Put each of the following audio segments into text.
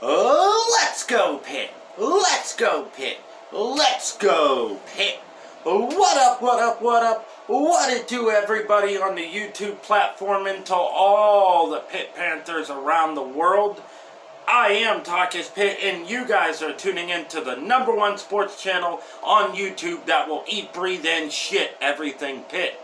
Let's go, Pitt. Let's go, Pitt. Let's go, Pitt. What up, what up, what up? What it do, everybody on the YouTube platform, and to all the Pitt Panthers around the world? I am TALK-IS-PITT, and you guys are tuning into the #1 sports channel on YouTube that will eat, breathe, and shit everything Pitt.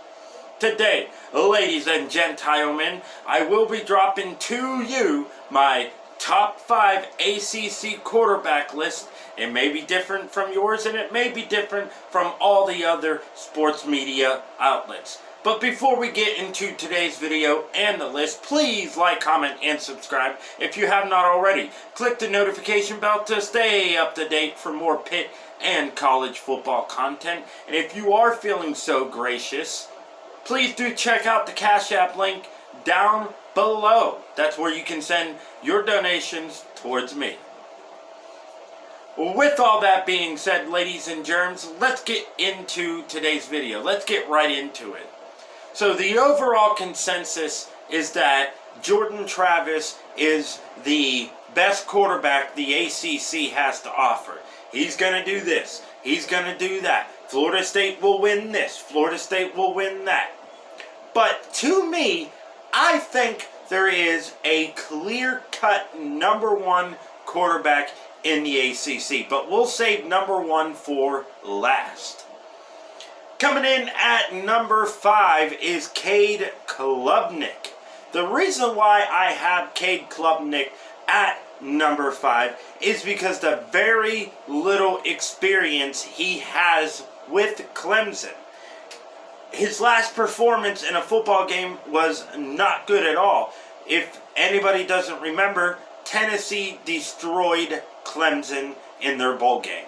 Today, ladies and gentlemen, I will be dropping to you my top 5 ACC quarterback list. It may be different from yours, and it may be different from all the other sports media outlets. But before we get into today's video and the list, please like, comment, and subscribe if you have not already. Click the notification bell to stay up to date for more Pitt and college football content. And if you are feeling so gracious, please do check out the Cash App link down below. That's where you can send your donations towards me. With all that being said, ladies and germs, let's get into today's video. Let's get right into it. So the overall consensus is that Jordan Travis is the best quarterback the ACC has to offer. He's going to do this. He's going to do that. Florida State will win this. Florida State will win that. But to me, I think there is a clear-cut #1 quarterback in the ACC. But we'll save #1 for last. Coming in at number 5 is Cade Klubnik. The reason why I have Cade Klubnik at number 5 is because the very little experience he has with Clemson. His last performance in a football game was not good at all. If anybody doesn't remember, Tennessee destroyed Clemson in their bowl game.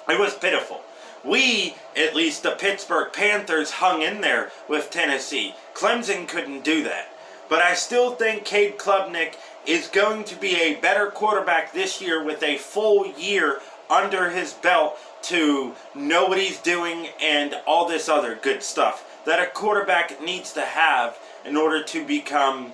It was pitiful. We, at least the Pittsburgh Panthers, hung in there with Tennessee. Clemson couldn't do that. But I still think Cade Klubnik is going to be a better quarterback this year with a full year under his belt to know what he's doing and all this other good stuff that a quarterback needs to have in order to become,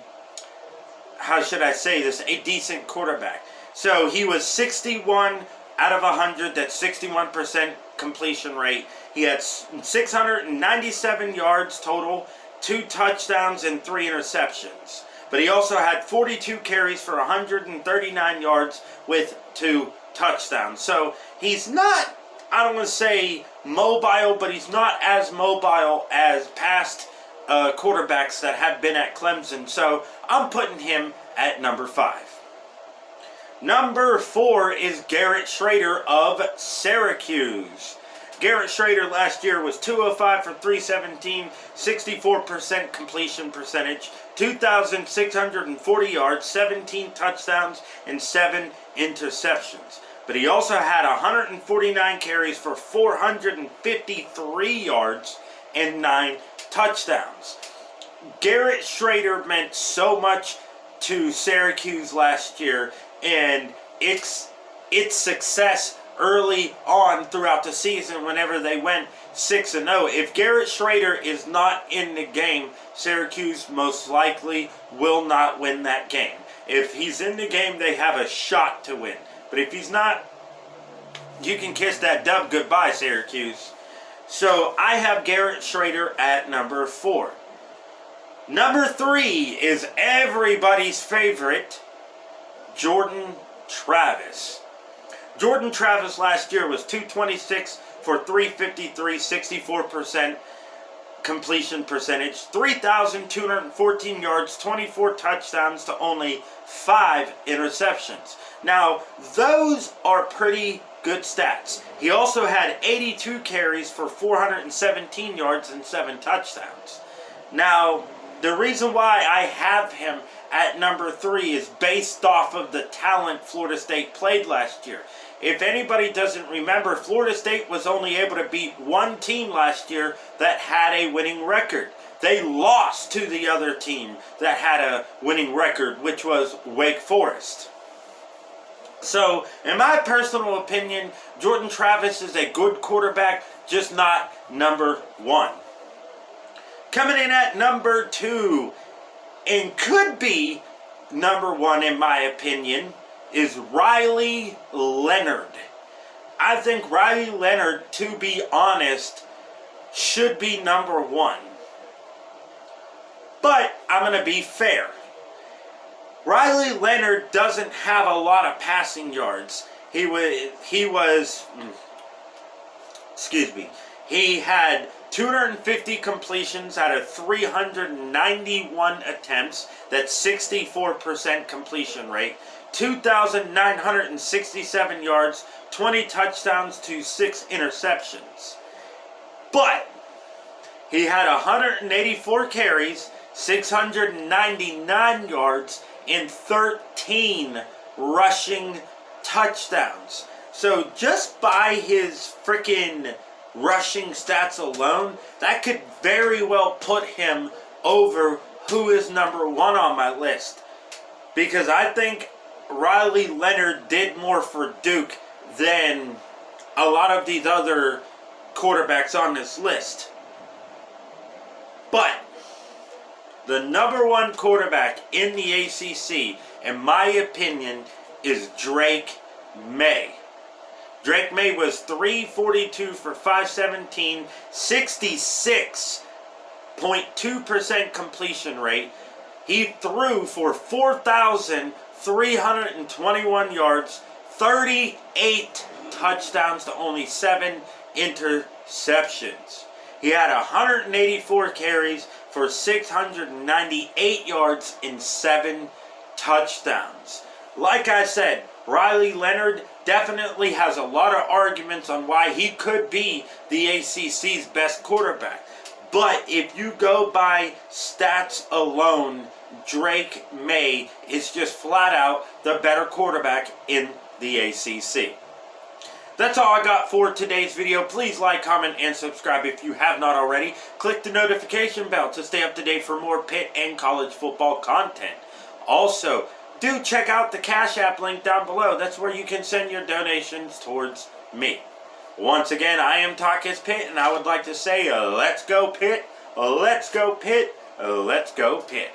how should I say this, a decent quarterback. So he was 61 out of 100, that's 61% completion rate. He had 697 yards total, 2 touchdowns and 3 interceptions. But he also had 42 carries for 139 yards with 2 touchdowns. So he's not, I don't want to say mobile, but he's not as mobile as past quarterbacks that have been at Clemson. So I'm putting him at number 5. Number 4 is Garrett Shrader of Syracuse. Garrett Shrader last year was 205 for 317, 64% completion percentage, 2,640 yards, 17 touchdowns, and 7 interceptions. But he also had 149 carries for 453 yards and 9 touchdowns. Garrett Shrader meant so much to Syracuse last year, and its success early on throughout the season whenever they went 6-0. If Garrett Shrader is not in the game, Syracuse most likely will not win that game. If he's in the game, they have a shot to win. But if he's not, you can kiss that dub goodbye, Syracuse. So I have Garrett Shrader at number 4. Number 3 is everybody's favorite, Jordan Travis. Jordan Travis last year was 226 for 353, 64% completion percentage, 3,214 yards, 24 touchdowns to only 5 interceptions. Now, those are pretty good stats. He also had 82 carries for 417 yards and 7 touchdowns. Now, the reason why I have him at number 3 is based off of the talent Florida State played last year. If anybody doesn't remember, Florida State was only able to beat one team last year that had a winning record. They lost to the other team that had a winning record, which was Wake Forest. So, in my personal opinion, Jordan Travis is a good quarterback, just not number 1. Coming in at number 2, and could be number 1 in my opinion, is Riley Leonard. I think Riley Leonard, to be honest, should be number 1. But I'm going to be fair. Riley Leonard doesn't have a lot of passing yards. He had 250 completions out of 391 attempts. That's 64% completion rate. 2,967 yards, 20 touchdowns to 6 interceptions. But he had 184 carries, 699 yards, and 13 rushing touchdowns. So just by his freaking rushing stats alone, that could very well put him over who is number 1 on my list. Because I think Riley Leonard did more for Duke than a lot of these other quarterbacks on this list. But the number 1 quarterback in the ACC, in my opinion, is Drake May. Drake May was 342 for 517, 66.2% completion rate. He threw for 4,321 yards, 38 touchdowns to only 7 interceptions. He had 184 carries for 698 yards and 7 touchdowns. Like I said, Riley Leonard definitely has a lot of arguments on why he could be the ACC's best quarterback. But if you go by stats alone, Drake May is just flat out the better quarterback in the ACC. That's all I got for today's video. Please like, comment, and subscribe if you have not already. Click the notification bell to stay up to date for more Pitt and college football content. Also, do check out the Cash App link down below. That's where you can send your donations towards me. Once again, I am TALK-IS-PITT, and I would like to say, let's go Pitt, let's go Pitt, let's go Pitt.